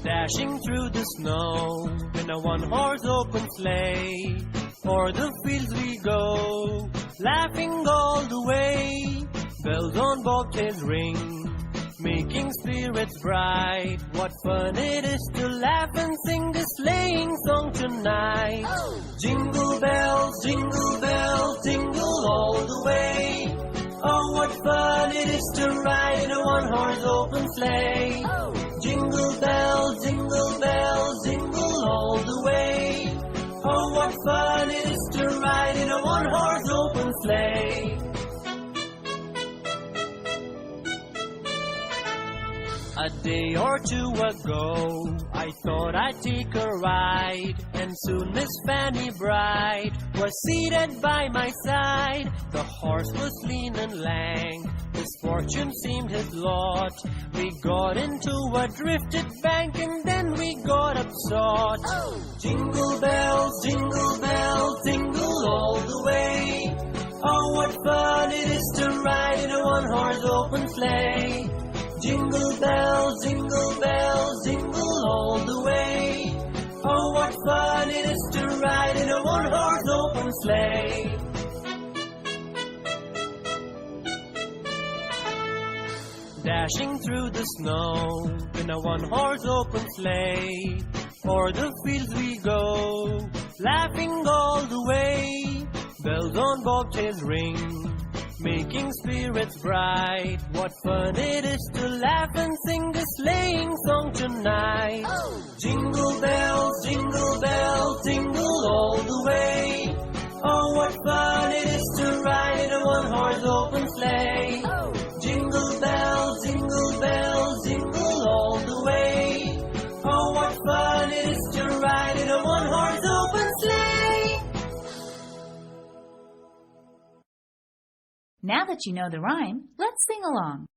Dashing through the snow in a one-horse open sleigh. O'er the fields we go, laughing all the way. Bells on bobtails ring, making spirits bright. What fun it is to laugh and sing a sleighing song tonight. Jingle bells, jingle all the way. Oh, what fun it is to ride in a one-horse open sleigh. Jingle bells, jingle all the way. Oh, what fun it is to ride in a one-horse open sleigh. A day or two ago, I thought I'd take a ride, and soon Miss Fanny Bright was seated by my side. The horse was lean and lank, misfortune seemed his lot. We got into a drifted bank, and then we got upset. Jingle bells, jingle all the way. Oh, what fun it is to ride in a one-horse open sleigh. Jingle bells, jingle all the way. Oh, what fun it is to ride in a one-horse open sleigh. Dashing through the snow in a one-horse open sleigh. O'er the fields we go, laughing all the way. Bells on bobtails ring, making spirits bright. What fun it is to laugh and sing a sleighing song tonight. Jingle bells, jingle all the way. Oh, what fun it is to ride in a one-horse open sleigh. Jingle bells, jingle all the way. Oh, what fun it is to ride in a one-horse open sleigh. Now that you know the rhyme, let's sing along.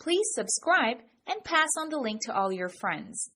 Please subscribe and pass on the link to all your friends.